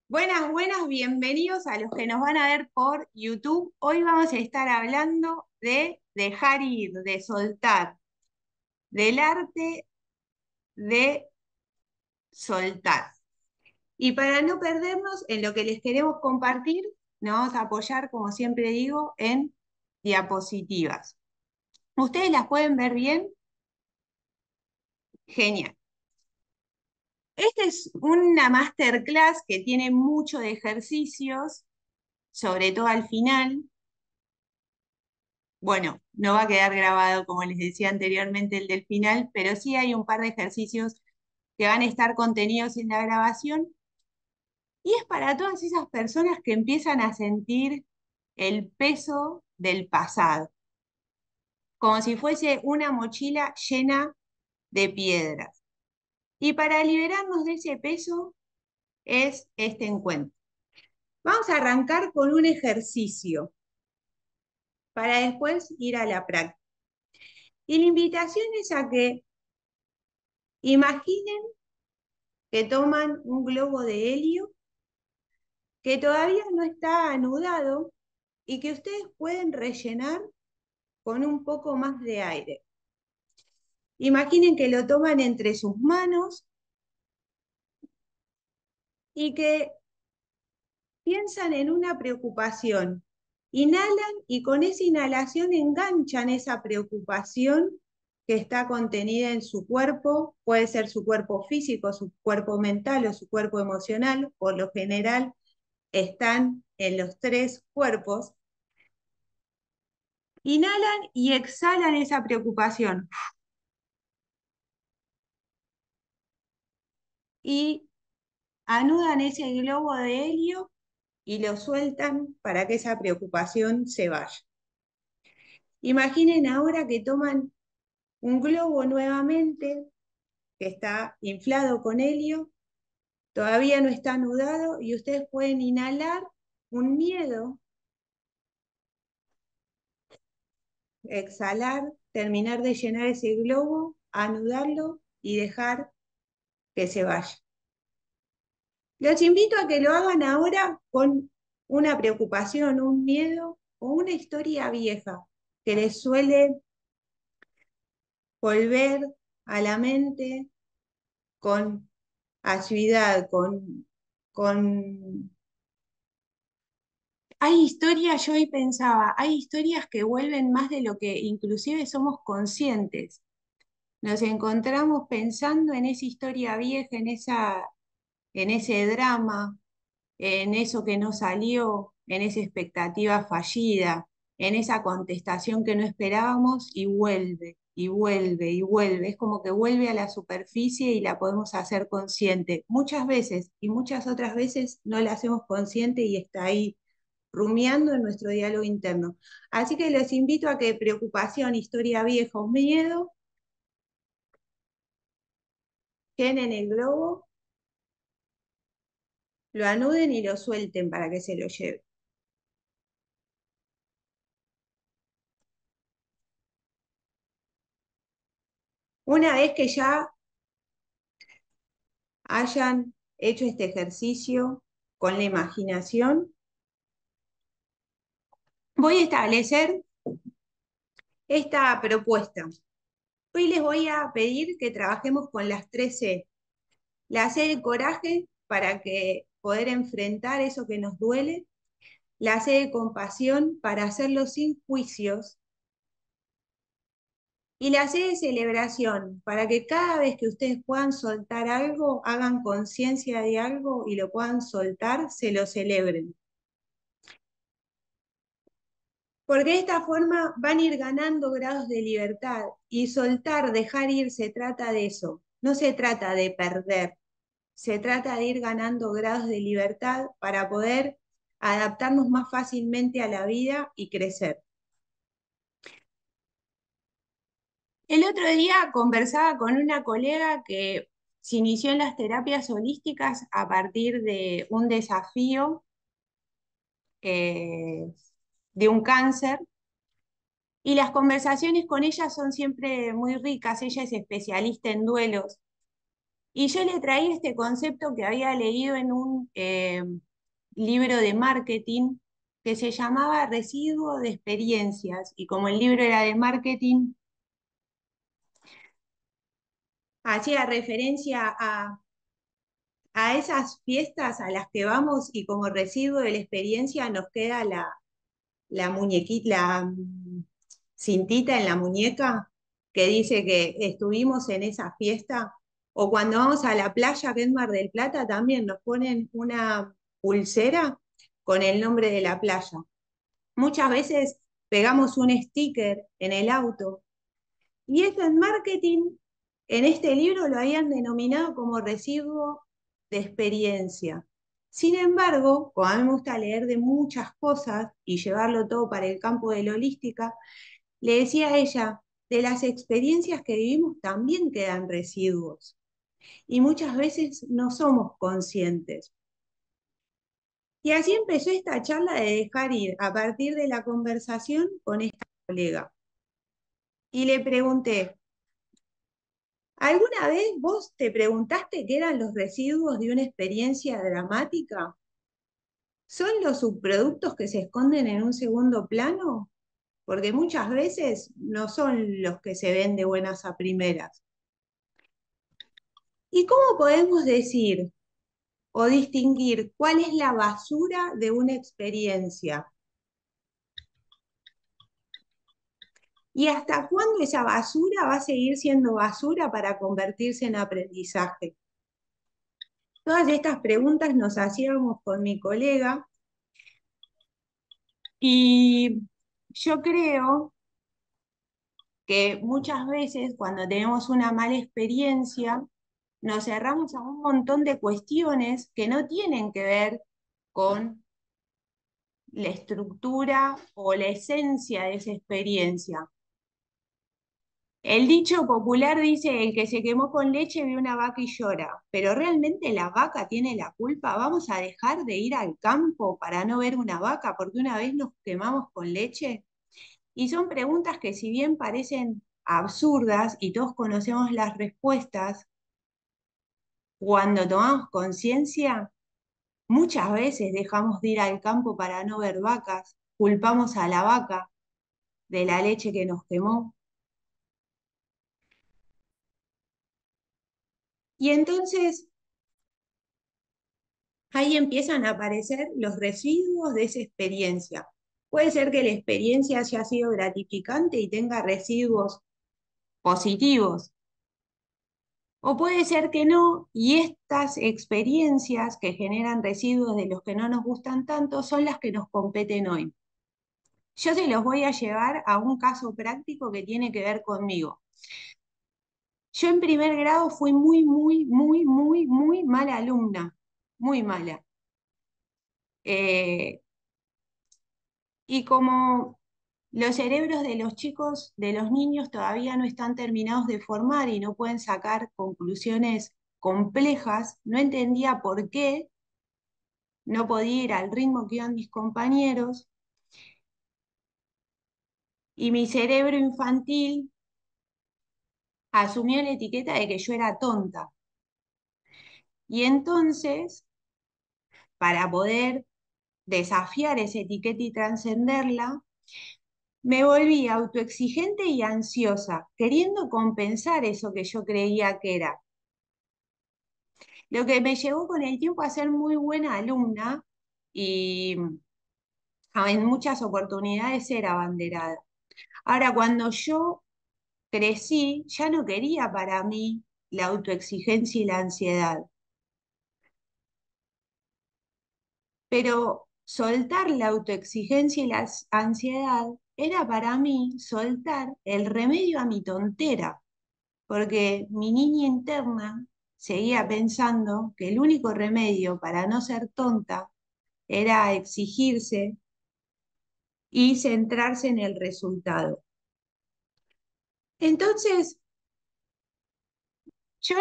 Buenas, buenas, bienvenidos a los que nos van a ver por YouTube. Hoy vamos a estar hablando de dejar ir, de soltar, del arte de soltar. Y para no perdernos en lo que les queremos compartir, nos vamos a apoyar, como siempre digo, en diapositivas. ¿Ustedes las pueden ver bien? Genial. Esta es una masterclass que tiene mucho de ejercicios, sobre todo al final. Bueno, no va a quedar grabado, como les decía anteriormente, el del final, pero sí hay un par de ejercicios que van a estar contenidos en la grabación y es para todas esas personas que empiezan a sentir el peso del pasado, como si fuese una mochila llena de piedras. Y para liberarnos de ese peso es este encuentro. Vamos a arrancar con un ejercicio para después ir a la práctica. Y la invitación es a que imaginen que toman un globo de helio que todavía no está anudado y que ustedes pueden rellenar con un poco más de aire. Imaginen que lo toman entre sus manos y que piensan en una preocupación. Inhalan y con esa inhalación enganchan esa preocupación que está contenida en su cuerpo, puede ser su cuerpo físico, su cuerpo mental o su cuerpo emocional, por lo general están en los tres cuerpos. Inhalan y exhalan esa preocupación y anudan ese globo de helio y lo sueltan para que esa preocupación se vaya. Imaginen ahora que toman un globo nuevamente que está inflado con helio, todavía no está anudado y ustedes pueden inhalar un miedo, exhalar, terminar de llenar ese globo, anudarlo y dejar que se vaya. Los invito a que lo hagan ahora con una preocupación, un miedo o una historia vieja que les suele volver a la mente con asiduidad, con... Hay historias, yo hoy pensaba, hay historias que vuelven más de lo que inclusive somos conscientes. Nos encontramos pensando en esa historia vieja, en ese drama, en eso que no salió, en esa expectativa fallida, en esa contestación que no esperábamos y vuelve, y vuelve, y vuelve. Es como que vuelve a la superficie y la podemos hacer consciente. Muchas veces y muchas otras veces no la hacemos consciente y está ahí rumiando en nuestro diálogo interno. Así que les invito a que preocupación, historia vieja o miedo, queden en el globo, lo anuden y lo suelten para que se lo lleven. Una vez que ya hayan hecho este ejercicio con la imaginación, voy a establecer esta propuesta. Hoy les voy a pedir que trabajemos con las 3 C. La C de coraje para que poder enfrentar eso que nos duele. La C de compasión para hacerlo sin juicios. Y la C de celebración para que cada vez que ustedes puedan soltar algo, hagan conciencia de algo y lo puedan soltar, se lo celebren. Porque de esta forma van a ir ganando grados de libertad y soltar, dejar ir, se trata de eso. No se trata de perder, se trata de ir ganando grados de libertad para poder adaptarnos más fácilmente a la vida y crecer. El otro día conversaba con una colega que se inició en las terapias holísticas a partir de un desafío eh, de un cáncer. Y las conversaciones con ella son siempre muy ricas. Ella es especialista en duelos. Y yo le traía este concepto que había leído en un libro de marketing que se llamaba Residuo de Experiencias. Y como el libro era de marketing, hacía referencia a esas fiestas a las que vamos y como residuo de la experiencia nos queda la muñequita, cintita en la muñeca que dice que estuvimos en esa fiesta. O cuando vamos a la playa, que es Mar del Plata, también nos ponen una pulsera con el nombre de la playa. Muchas veces pegamos un sticker en el auto. Y esto en marketing, en este libro lo habían denominado como residuo de experiencia. Sin embargo, como a mí me gusta leer de muchas cosas y llevarlo todo para el campo de la holística, le decía a ella, de las experiencias que vivimos también quedan residuos y muchas veces no somos conscientes. Y así empezó esta charla de dejar ir a partir de la conversación con esta colega. Y le pregunté, ¿alguna vez vos te preguntaste qué eran los residuos de una experiencia dramática? ¿Son los subproductos que se esconden en un segundo plano? Porque muchas veces no son los que se ven de buenas a primeras. ¿Y cómo podemos decir o distinguir cuál es la basura de una experiencia? ¿Y hasta cuándo esa basura va a seguir siendo basura para convertirse en aprendizaje? Todas estas preguntas nos hacíamos con mi colega y yo creo que muchas veces cuando tenemos una mala experiencia, nos cerramos a un montón de cuestiones que no tienen que ver con la estructura o la esencia de esa experiencia. El dicho popular dice, el que se quemó con leche ve una vaca y llora, pero ¿realmente la vaca tiene la culpa? ¿Vamos a dejar de ir al campo para no ver una vaca porque una vez nos quemamos con leche? Y son preguntas que si bien parecen absurdas y todos conocemos las respuestas, cuando tomamos conciencia, muchas veces dejamos de ir al campo para no ver vacas, culpamos a la vaca de la leche que nos quemó. Y entonces ahí empiezan a aparecer los residuos de esa experiencia. Puede ser que la experiencia haya sido gratificante y tenga residuos positivos, o puede ser que no, y estas experiencias que generan residuos de los que no nos gustan tanto son las que nos competen hoy. Yo se los voy a llevar a un caso práctico que tiene que ver conmigo. Yo en primer grado fui muy mala alumna, muy mala. Eh, y como los cerebros de los chicos, de los niños, todavía no están terminados de formar y no pueden sacar conclusiones complejas, no entendía por qué no podía ir al ritmo que iban mis compañeros y mi cerebro infantil asumió la etiqueta de que yo era tonta. Y entonces, para poder desafiar esa etiqueta y trascenderla, me volví autoexigente y ansiosa, queriendo compensar eso que yo creía que era. Lo que me llevó con el tiempo a ser muy buena alumna y en muchas oportunidades ser abanderada. Ahora, cuando yo crecí, ya no quería para mí la autoexigencia y la ansiedad, pero soltar la autoexigencia y la ansiedad era para mí soltar el remedio a mi tontera, porque mi niña interna seguía pensando que el único remedio para no ser tonta era exigirse y centrarse en el resultado. Entonces, yo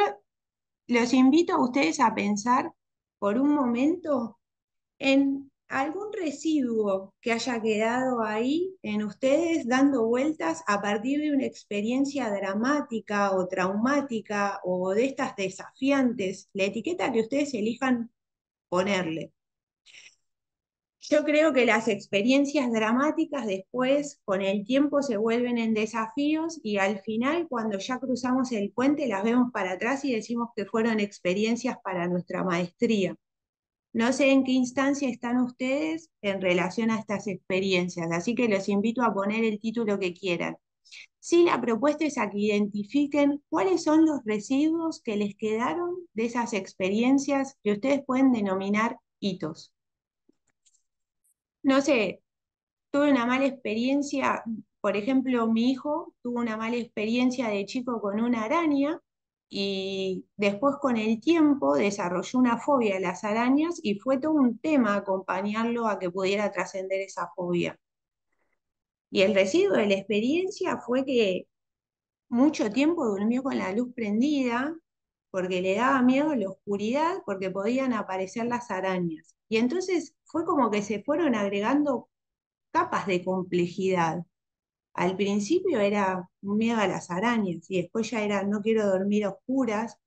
los invito a ustedes a pensar por un momento en ¿Algún residuo que haya quedado ahí en ustedes dando vueltas a partir de una experiencia dramática o traumática o de estas desafiantes? La etiqueta que ustedes elijan ponerle. Yo creo que las experiencias dramáticas después, con el tiempo, se vuelven en desafíos y al final, cuando ya cruzamos el puente, las vemos para atrás y decimos que fueron experiencias para nuestra maestría. No sé en qué instancia están ustedes en relación a estas experiencias, así que los invito a poner el título que quieran. Sí, la propuesta es a que identifiquen cuáles son los residuos que les quedaron de esas experiencias que ustedes pueden denominar hitos. No sé, tuve una mala experiencia, por ejemplo, mi hijo tuvo una mala experiencia de chico con una araña y después con el tiempo desarrolló una fobia a las arañas y fue todo un tema acompañarlo a que pudiera trascender esa fobia. Y el residuo de la experiencia fue que mucho tiempo durmió con la luz prendida porque le daba miedo la oscuridad porque podían aparecer las arañas. Y entonces fue como que se fueron agregando capas de complejidad. Al principio era un miedo a las arañas y después ya era no quiero dormir a oscuras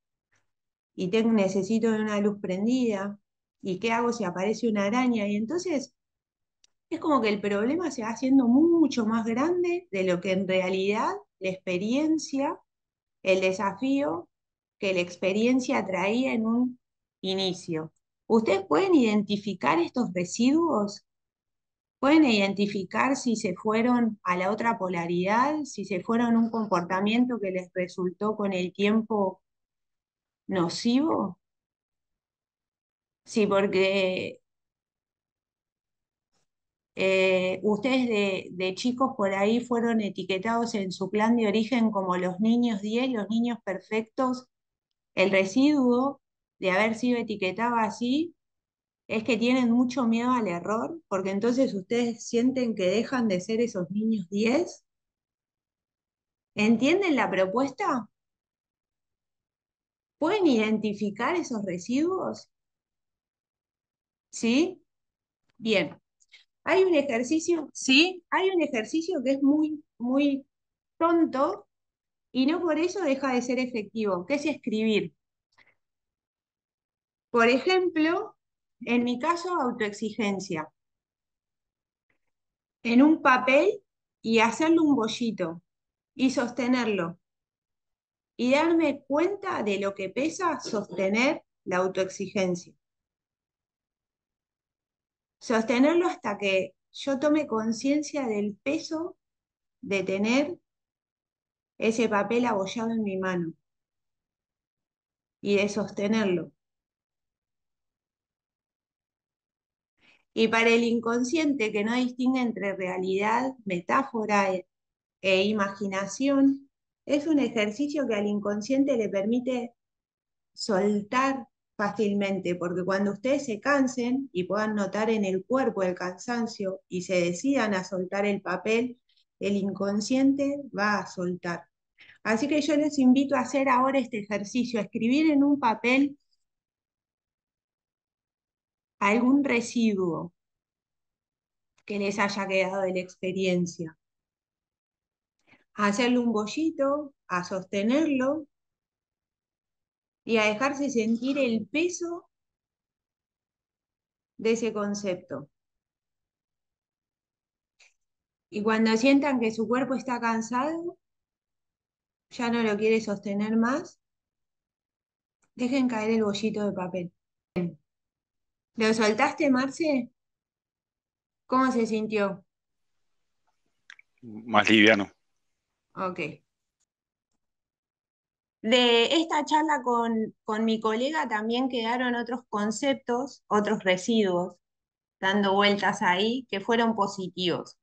y necesito de una luz prendida y qué hago si aparece una araña y entonces es como que el problema se va haciendo mucho más grande de lo que en realidad la experiencia, el desafío que la experiencia traía en un inicio. ¿Ustedes pueden identificar estos residuos? ¿Pueden identificar si se fueron a la otra polaridad, si se fueron a un comportamiento que les resultó con el tiempo nocivo? Sí, porque ustedes de chicos por ahí fueron etiquetados en su plan de origen como los niños 10, los niños perfectos. El residuo de haber sido etiquetado así es que tienen mucho miedo al error, porque entonces ustedes sienten que dejan de ser esos niños 10. ¿Entienden la propuesta? ¿Pueden identificar esos residuos? ¿Sí? Bien. Hay un ejercicio, sí, hay un ejercicio que es muy, muy tonto y no por eso deja de ser efectivo, que es escribir. Por ejemplo, en mi caso, autoexigencia. En un papel y hacerle un bollito y sostenerlo y darme cuenta de lo que pesa sostener la autoexigencia. Sostenerlo hasta que yo tome conciencia del peso de tener ese papel abollado en mi mano y de sostenerlo. Y para el inconsciente que no distingue entre realidad, metáfora e imaginación, es un ejercicio que al inconsciente le permite soltar fácilmente, porque cuando ustedes se cansen y puedan notar en el cuerpo el cansancio y se decidan a soltar el papel, el inconsciente va a soltar. Así que yo les invito a hacer ahora este ejercicio, a escribir en un papel algún residuo que les haya quedado de la experiencia, a hacerle un bollito, a sostenerlo y a dejarse sentir el peso de ese concepto. Y cuando sientan que su cuerpo está cansado, ya no lo quiere sostener más, dejen caer el bollito de papel. ¿Lo soltaste, Marce? ¿Cómo se sintió? Más liviano. Ok. De esta charla con mi colega también quedaron otros conceptos, otros residuos, dando vueltas ahí, que fueron positivos.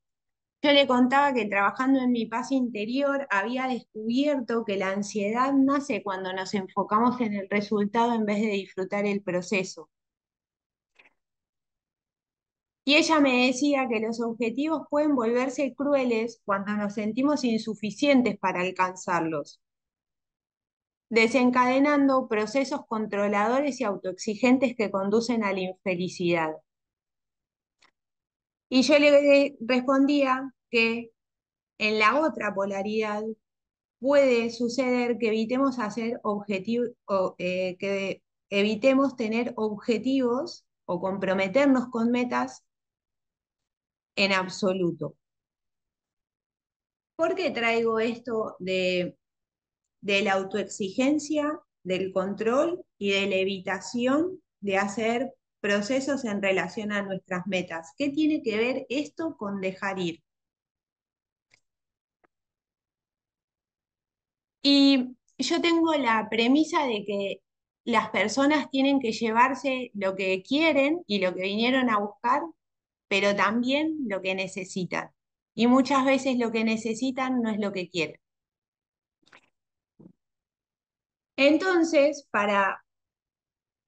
Yo le contaba que trabajando en mi paz interior había descubierto que la ansiedad nace cuando nos enfocamos en el resultado en vez de disfrutar el proceso. Y ella me decía que los objetivos pueden volverse crueles cuando nos sentimos insuficientes para alcanzarlos, desencadenando procesos controladores y autoexigentes que conducen a la infelicidad. Y yo le respondía que en la otra polaridad puede suceder que evitemos hacer objetivos, que evitemos tener objetivos o comprometernos con metas en absoluto. ¿Por qué traigo esto de la autoexigencia, del control y de la evitación de hacer procesos en relación a nuestras metas? ¿Qué tiene que ver esto con dejar ir? Y yo tengo la premisa de que las personas tienen que llevarse lo que quieren y lo que vinieron a buscar, pero también lo que necesitan. Y muchas veces lo que necesitan no es lo que quieren. Entonces, para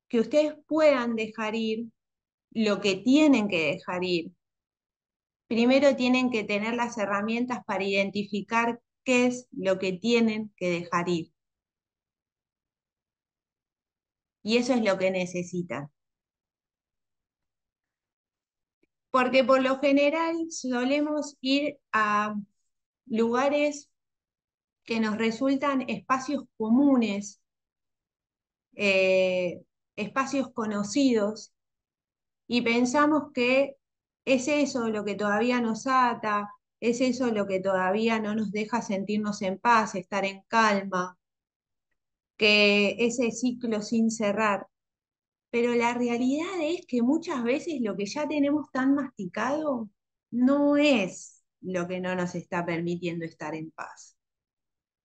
que ustedes puedan dejar ir lo que tienen que dejar ir, primero tienen que tener las herramientas para identificar qué es lo que tienen que dejar ir. Y eso es lo que necesitan. Porque por lo general solemos ir a lugares que nos resultan espacios comunes, eh, espacios conocidos, y pensamos que es eso lo que todavía nos ata, es eso lo que todavía no nos deja sentirnos en paz, estar en calma, que ese ciclo sin cerrar. Pero la realidad es que muchas veces lo que ya tenemos tan masticado no es lo que no nos está permitiendo estar en paz,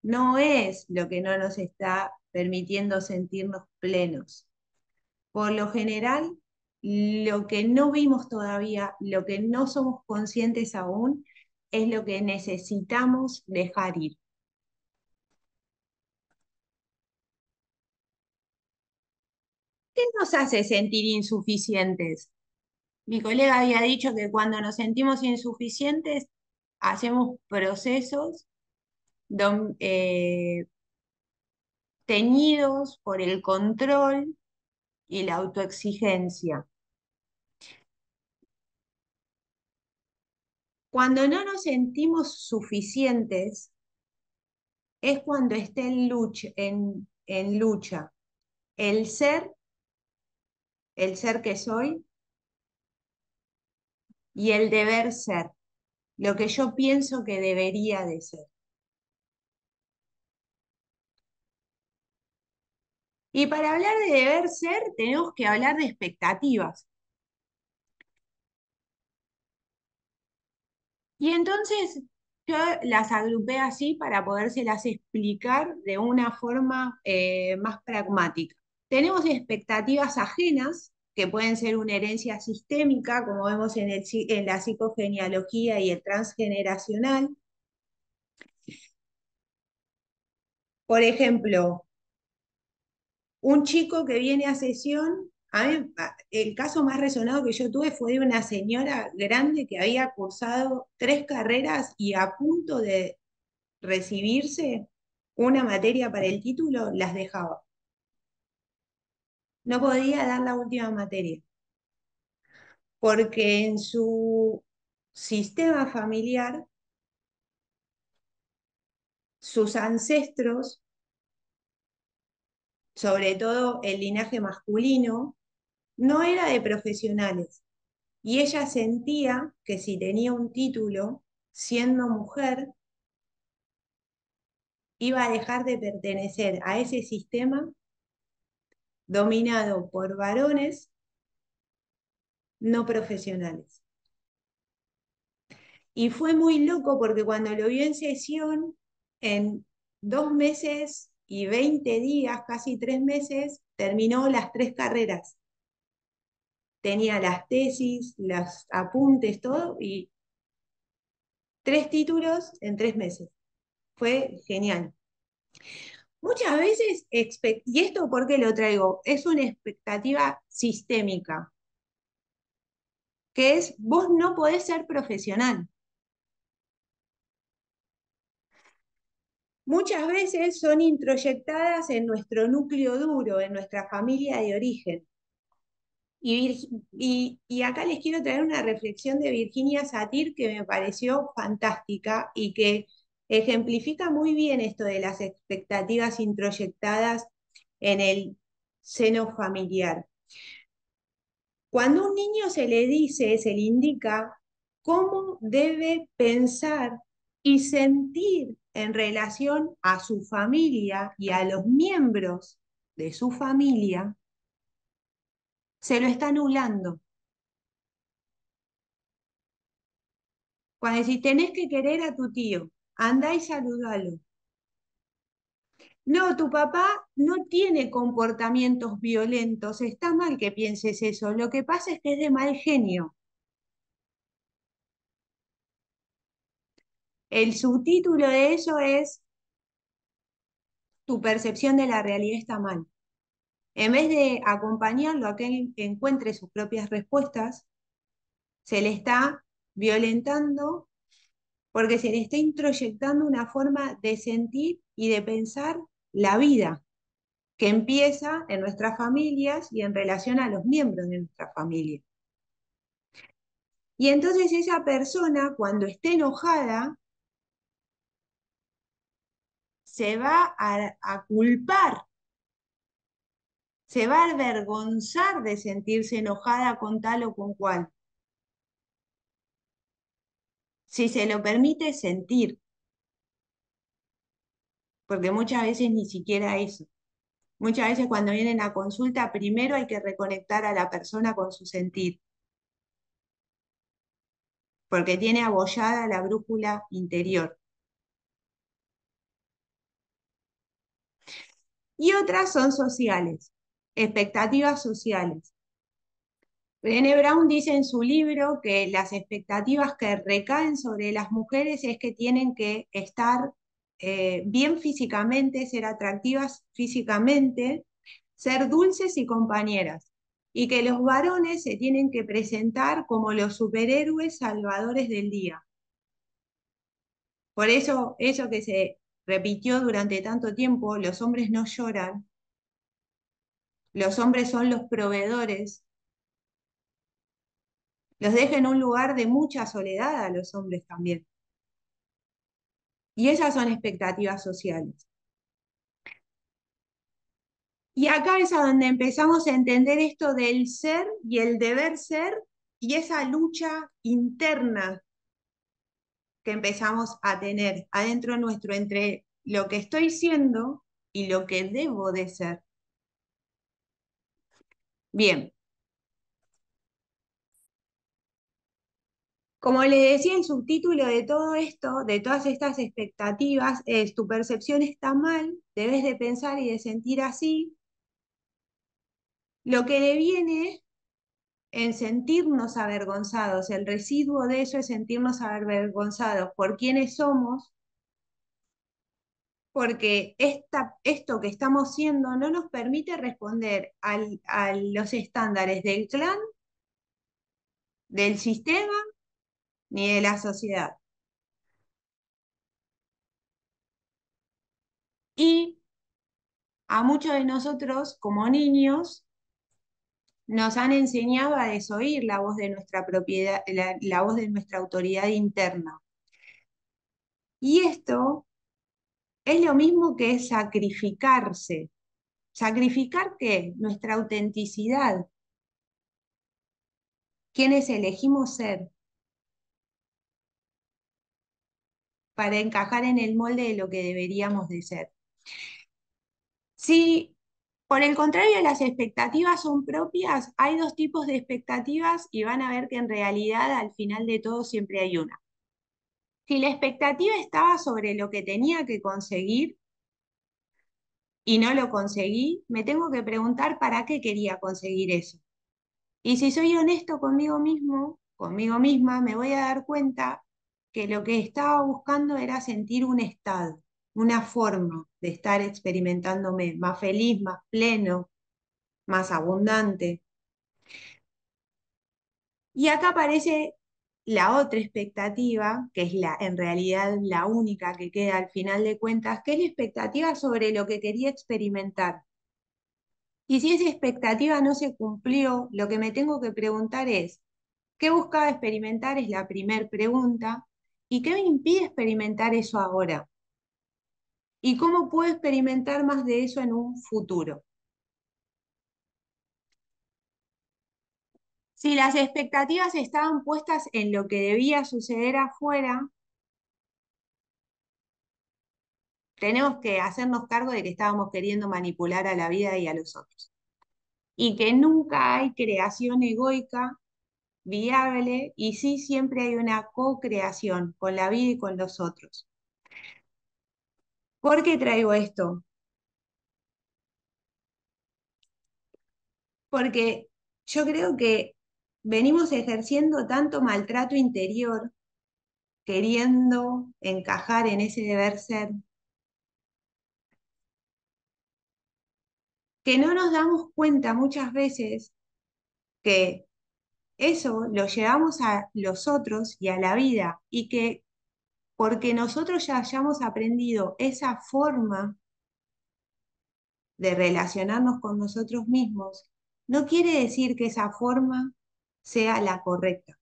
no es lo que no nos está permitiendo sentirnos plenos. Por lo general, lo que no vimos todavía, lo que no somos conscientes aún, es lo que necesitamos dejar ir. ¿Qué nos hace sentir insuficientes? Mi colega había dicho que cuando nos sentimos insuficientes, hacemos procesos teñidos por el control y la autoexigencia. Cuando no nos sentimos suficientes, es cuando está en lucha el ser que soy, y el deber ser, lo que yo pienso que debería de ser. Y para hablar de deber ser, tenemos que hablar de expectativas. Y entonces yo las agrupé así para podérselas explicar de una forma más pragmática. Tenemos expectativas ajenas, que pueden ser una herencia sistémica, como vemos en la psicogenealogía y el transgeneracional. Por ejemplo, un chico que viene a sesión, el caso más resonado que yo tuve fue de una señora grande que había cursado 3 carreras y a punto de recibirse una materia para el título, las dejaba. No podía dar la última materia, porque en su sistema familiar, sus ancestros, sobre todo el linaje masculino, no era de profesionales. Y ella sentía que si tenía un título, siendo mujer, iba a dejar de pertenecer a ese sistema dominado por varones no profesionales. Y fue muy loco porque cuando lo vio en sesión, en 2 meses y 20 días, casi 3 meses, terminó las 3 carreras. Tenía las tesis, los apuntes, todo, y 3 títulos en 3 meses. Fue genial. Muchas veces, y esto por qué lo traigo, es una expectativa sistémica, que es vos no podés ser profesional. Muchas veces son introyectadas en nuestro núcleo duro, en nuestra familia de origen. Y acá les quiero traer una reflexión de Virginia Satir que me pareció fantástica y que ejemplifica muy bien esto de las expectativas introyectadas en el seno familiar. Cuando a un niño se le dice, se le indica cómo debe pensar y sentir en relación a su familia y a los miembros de su familia, se lo está anulando. Cuando decís, tenés que querer a tu tío, andá y saludalo. No, tu papá no tiene comportamientos violentos, está mal que pienses eso, lo que pasa es que es de mal genio. El subtítulo de eso es, tu percepción de la realidad está mal. En vez de acompañarlo a que él encuentre sus propias respuestas, se le está violentando porque se le está introyectando una forma de sentir y de pensar la vida, que empieza en nuestras familias y en relación a los miembros de nuestra familia. Y entonces esa persona, cuando esté enojada, se va a culpar, se va a avergonzar de sentirse enojada con tal o con cual. Si se lo permite sentir, porque muchas veces ni siquiera eso. Muchas veces cuando vienen a consulta, primero hay que reconectar a la persona con su sentir, porque tiene abollada la brújula interior. Y otras son sociales, expectativas sociales. Brené Brown dice en su libro que las expectativas que recaen sobre las mujeres es que tienen que estar bien físicamente, ser atractivas físicamente, ser dulces y compañeras, y que los varones se tienen que presentar como los superhéroes salvadores del día. Por eso que se repitió durante tanto tiempo, los hombres no lloran, los hombres son los proveedores, los deja en un lugar de mucha soledad a los hombres también. Y esas son expectativas sociales. Y acá es a donde empezamos a entender esto del ser y el deber ser y esa lucha interna que empezamos a tener adentro nuestro entre lo que estoy siendo y lo que debo de ser. Bien, como le decía, el subtítulo de todo esto, de todas estas expectativas, es tu percepción está mal, debes de pensar y de sentir así. Lo que deviene en sentirnos avergonzados, el residuo de eso es sentirnos avergonzados por quiénes somos, porque esto que estamos siendo no nos permite responder a los estándares del clan, del sistema, ni de la sociedad. Y a muchos de nosotros, como niños, nos han enseñado a desoír la voz de nuestra propiedad, la voz de nuestra autoridad interna. Y esto es lo mismo que sacrificarse. ¿Sacrificar qué? Nuestra autenticidad, quienes elegimos ser para encajar en el molde de lo que deberíamos de ser. Si por el contrario las expectativas son propias, hay dos tipos de expectativas y van a ver que en realidad al final de todo siempre hay una. Si la expectativa estaba sobre lo que tenía que conseguir y no lo conseguí, me tengo que preguntar para qué quería conseguir eso. Y si soy honesto conmigo mismo, conmigo misma, me voy a dar cuenta que lo que estaba buscando era sentir un estado, una forma de estar experimentándome más feliz, más pleno, más abundante. Y acá aparece la otra expectativa, que es en realidad la única que queda al final de cuentas, que es la expectativa sobre lo que quería experimentar. Y si esa expectativa no se cumplió, lo que me tengo que preguntar es, ¿qué buscaba experimentar? Es la primer pregunta. ¿Y qué me impide experimentar eso ahora? ¿Y cómo puedo experimentar más de eso en un futuro? Si las expectativas estaban puestas en lo que debía suceder afuera, tenemos que hacernos cargo de que estábamos queriendo manipular a la vida y a los otros. Y que nunca hay creación egoica viable y sí siempre hay una co-creación con la vida y con los otros. ¿Por qué traigo esto? Porque yo creo que venimos ejerciendo tanto maltrato interior, queriendo encajar en ese deber ser, que no nos damos cuenta muchas veces que eso lo llevamos a los otros y a la vida y que porque nosotros ya hayamos aprendido esa forma de relacionarnos con nosotros mismos, no quiere decir que esa forma sea la correcta.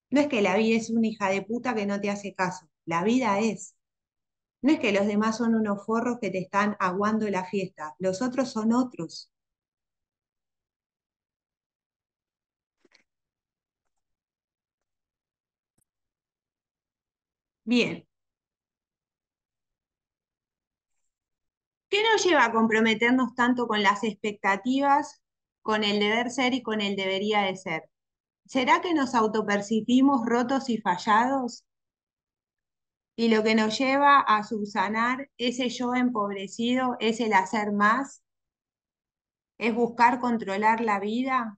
No es que la vida es una hija de puta que no te hace caso, la vida es. No es que los demás son unos forros que te están aguando la fiesta, los otros son otros. Bien, ¿qué nos lleva a comprometernos tanto con las expectativas, con el deber ser y con el debería de ser? ¿Será que nos autopercibimos rotos y fallados? Y lo que nos lleva a subsanar ese yo empobrecido es el hacer más, es buscar controlar la vida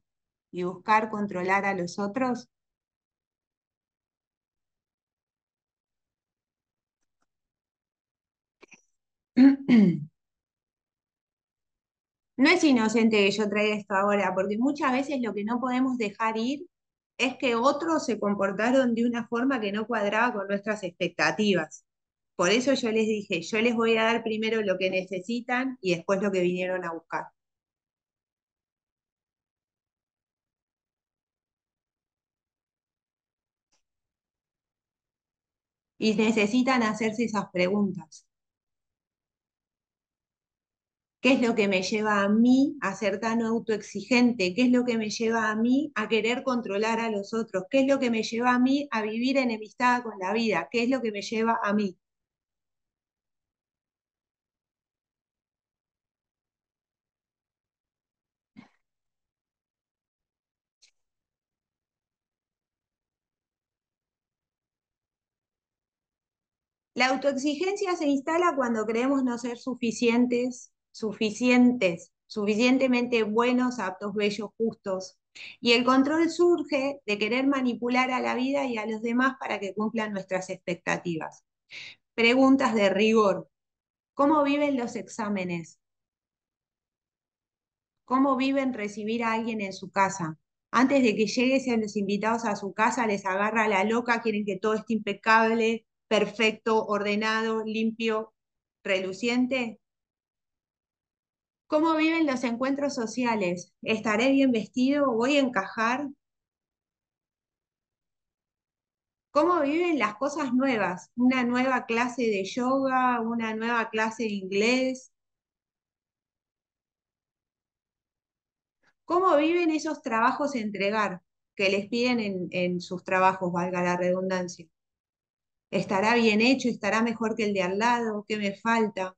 y buscar controlar a los otros. No es inocente que yo traiga esto ahora, porque muchas veces lo que no podemos dejar ir es que otros se comportaron de una forma que no cuadraba con nuestras expectativas. Por eso yo les dije, yo les voy a dar primero lo que necesitan y después lo que vinieron a buscar. Y necesitan hacerse esas preguntas. ¿Qué es lo que me lleva a mí a ser tan autoexigente? ¿Qué es lo que me lleva a mí a querer controlar a los otros? ¿Qué es lo que me lleva a mí a vivir enemistada con la vida? ¿Qué es lo que me lleva a mí? La autoexigencia se instala cuando creemos no ser suficientemente buenos, aptos, bellos, justos. Y el control surge de querer manipular a la vida y a los demás para que cumplan nuestras expectativas. Preguntas de rigor. ¿Cómo viven los exámenes? ¿Cómo viven recibir a alguien en su casa? Antes de que lleguen los invitados a su casa, les agarra la loca, quieren que todo esté impecable, perfecto, ordenado, limpio, reluciente. ¿Cómo viven los encuentros sociales? ¿Estaré bien vestido? ¿Voy a encajar? ¿Cómo viven las cosas nuevas? ¿Una nueva clase de yoga? ¿Una nueva clase de inglés? ¿Cómo viven esos trabajos a entregar que les piden en sus trabajos, valga la redundancia? ¿Estará bien hecho? ¿Estará mejor que el de al lado? ¿Qué me falta?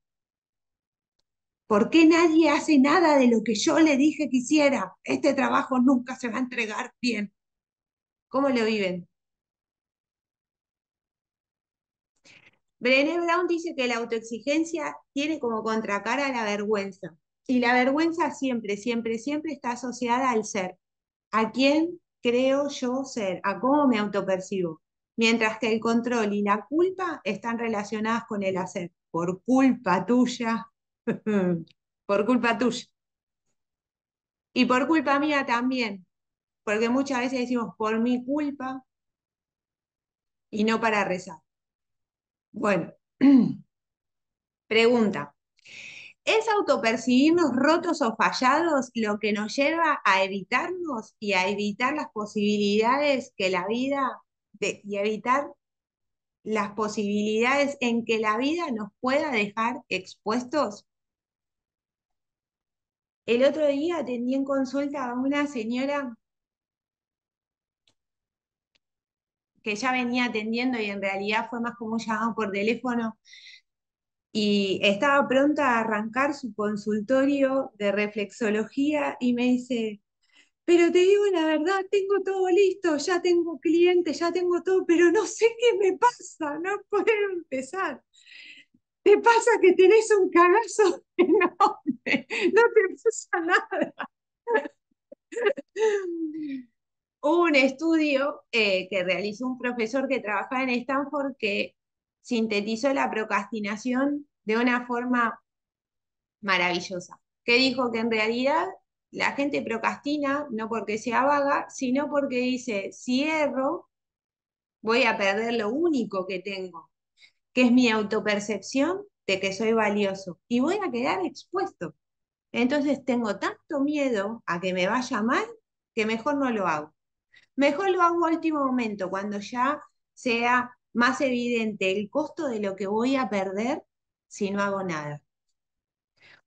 ¿Por qué nadie hace nada de lo que yo le dije que hiciera? Este trabajo nunca se va a entregar bien. ¿Cómo lo viven? Brené Brown dice que la autoexigencia tiene como contracara la vergüenza. Y la vergüenza siempre, siempre, siempre está asociada al ser. ¿A quién creo yo ser? ¿A cómo me autopercibo? Mientras que el control y la culpa están relacionadas con el hacer. Por culpa tuya. Por culpa tuya. Y por culpa mía también. Porque muchas veces decimos por mi culpa y no para rezar. Bueno. Pregunta. ¿Es autopercibirnos rotos o fallados lo que nos lleva a evitarnos y a evitar las posibilidades que la vida, y evitar las posibilidades en que la vida nos pueda dejar expuestos? El otro día atendí en consulta a una señora que ya venía atendiendo y en realidad fue más como un llamado por teléfono y estaba pronta a arrancar su consultorio de reflexología y me dice, pero te digo la verdad, tengo todo listo, ya tengo clientes, ya tengo todo, pero no sé qué me pasa, no puedo empezar. Te pasa que tenés un cagazo enorme, no te pasa nada. Hubo un estudio que realizó un profesor que trabajaba en Stanford que sintetizó la procrastinación de una forma maravillosa, que dijo que en realidad la gente procrastina no porque sea vaga, sino porque dice, si erro, voy a perder lo único que tengo, que es mi autopercepción de que soy valioso, y voy a quedar expuesto. Entonces tengo tanto miedo a que me vaya mal que mejor no lo hago. Mejor lo hago a último momento, cuando ya sea más evidente el costo de lo que voy a perder si no hago nada.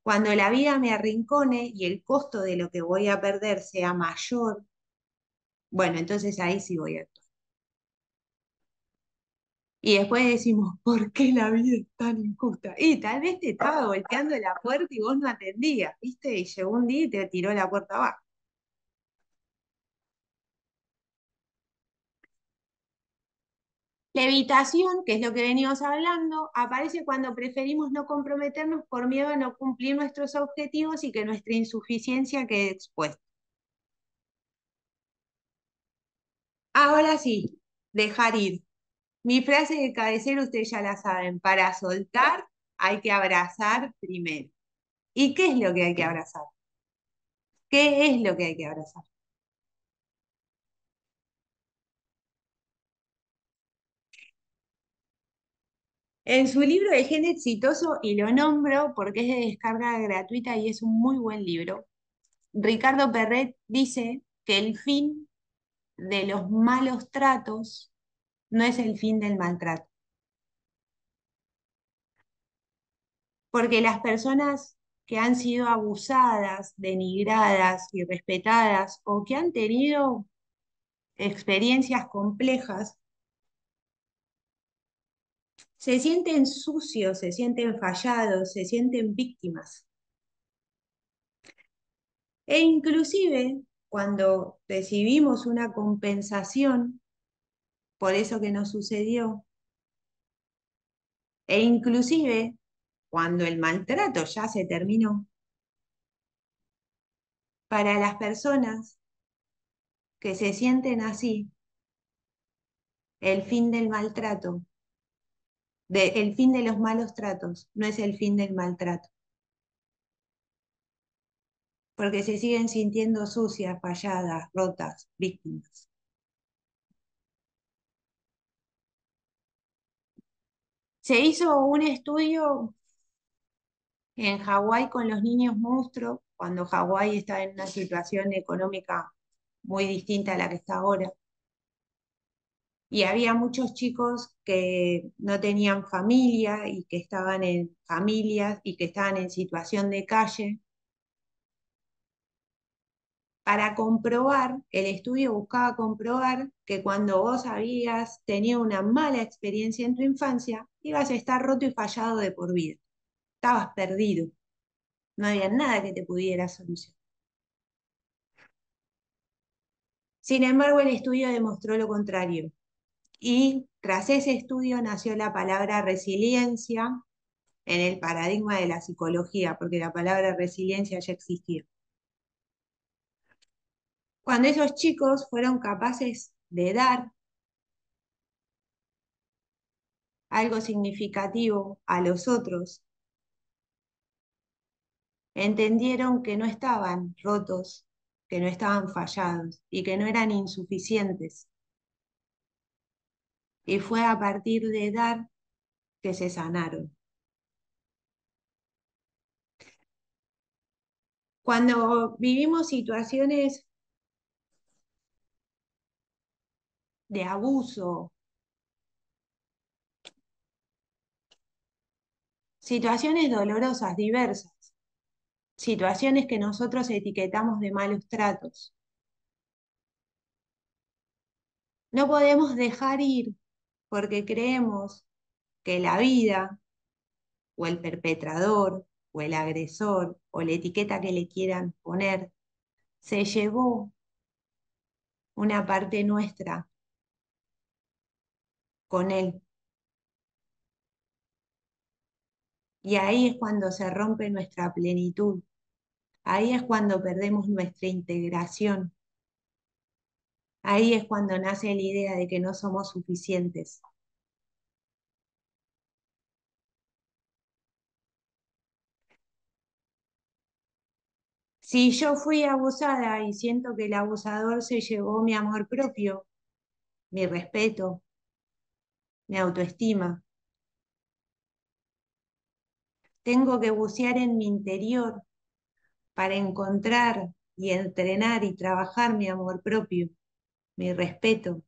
Cuando la vida me arrincone y el costo de lo que voy a perder sea mayor, bueno, entonces ahí sí voy a actuar. Y después decimos, ¿por qué la vida es tan injusta? Y tal vez te estaba golpeando la puerta y vos no atendías, ¿viste? Y llegó un día y te tiró la puerta abajo. La evitación, que es lo que venimos hablando, aparece cuando preferimos no comprometernos por miedo a no cumplir nuestros objetivos y que nuestra insuficiencia quede expuesta. Ahora sí, dejar ir. Mi frase de cabecera ustedes ya la saben, para soltar hay que abrazar primero. ¿Y qué es lo que hay que abrazar? ¿Qué es lo que hay que abrazar? En su libro de Gen Exitoso, y lo nombro porque es de descarga gratuita y es un muy buen libro, Ricardo Perret dice que el fin de los malos tratos no es el fin del maltrato, porque las personas que han sido abusadas, denigradas, irrespetadas o que han tenido experiencias complejas, se sienten sucios, se sienten fallados, se sienten víctimas. E inclusive cuando recibimos una compensación por eso que nos sucedió, e inclusive cuando el maltrato ya se terminó, para las personas que se sienten así, el fin del maltrato, el fin de los malos tratos, no es el fin del maltrato, porque se siguen sintiendo sucias, falladas, rotas, víctimas. Se hizo un estudio en Hawái con los niños monstruos, cuando Hawái estaba en una situación económica muy distinta a la que está ahora. Y había muchos chicos que no tenían familia y que estaban en familias y que estaban en situación de calle. Para comprobar, el estudio buscaba comprobar que cuando vos habías tenido una mala experiencia en tu infancia, ibas a estar roto y fallado de por vida. Estabas perdido. No había nada que te pudiera solucionar. Sin embargo, el estudio demostró lo contrario. Y tras ese estudio nació la palabra resiliencia en el paradigma de la psicología, porque la palabra resiliencia ya existía. Cuando esos chicos fueron capaces de dar algo significativo a los otros, entendieron que no estaban rotos, que no estaban fallados y que no eran insuficientes. Y fue a partir de dar que se sanaron. Cuando vivimos situaciones de abuso, situaciones dolorosas, diversas, situaciones que nosotros etiquetamos de malos tratos, no podemos dejar ir porque creemos que la vida o el perpetrador o el agresor o la etiqueta que le quieran poner se llevó una parte nuestra con él. Y ahí es cuando se rompe nuestra plenitud. Ahí es cuando perdemos nuestra integración. Ahí es cuando nace la idea de que no somos suficientes. Si yo fui abusada y siento que el abusador se llevó mi amor propio, mi respeto, mi autoestima, tengo que bucear en mi interior para encontrar y entrenar y trabajar mi amor propio, mi respeto,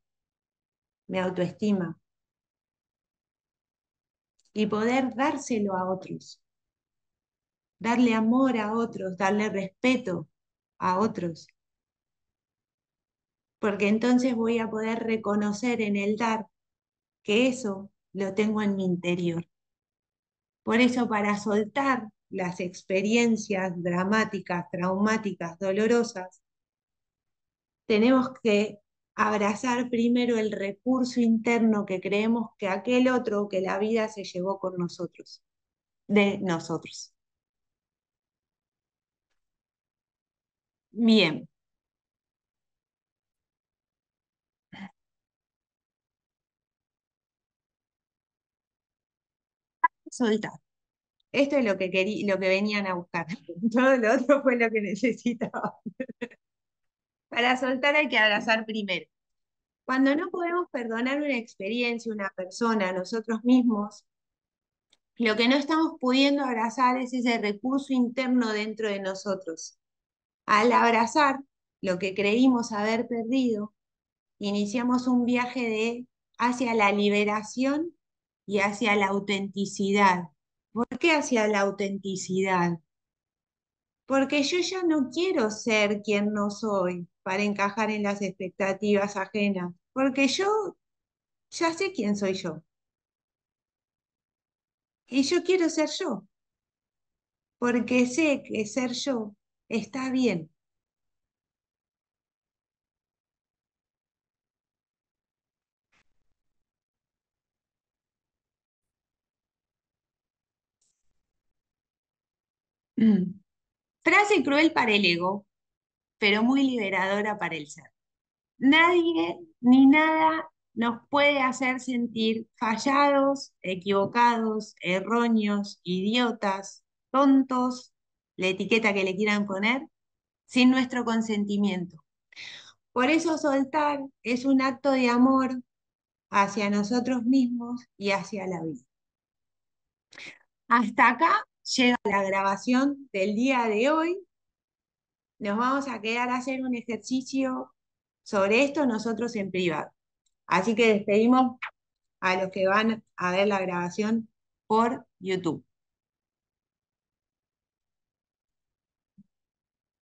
mi autoestima y poder dárselo a otros, darle amor a otros, darle respeto a otros, porque entonces voy a poder reconocer en el dar que eso lo tengo en mi interior. Por eso, para soltar las experiencias dramáticas, traumáticas, dolorosas, tenemos que abrazar primero el recurso interno que creemos que aquel otro, que la vida se llevó con nosotros, de nosotros. Bien, soltar. Esto es lo que lo que venían a buscar. Todo lo otro fue lo que necesitaba. Para soltar hay que abrazar primero. Cuando no podemos perdonar una experiencia, una persona, nosotros mismos, lo que no estamos pudiendo abrazar es ese recurso interno dentro de nosotros. Al abrazar lo que creímos haber perdido, iniciamos un viaje hacia la liberación y hacia la autenticidad. ¿Por qué hacia la autenticidad? Porque yo ya no quiero ser quien no soy para encajar en las expectativas ajenas, porque yo ya sé quién soy yo y yo quiero ser yo, porque sé que ser yo está bien. Frase cruel para el ego, pero muy liberadora para el ser. Nadie ni nada nos puede hacer sentir fallados, equivocados, erróneos, idiotas, tontos, la etiqueta que le quieran poner, sin nuestro consentimiento. Por eso soltar es un acto de amor hacia nosotros mismos y hacia la vida. Hasta acá llega la grabación del día de hoy. Nos vamos a quedar a hacer un ejercicio sobre esto nosotros en privado. Así que despedimos a los que van a ver la grabación por YouTube.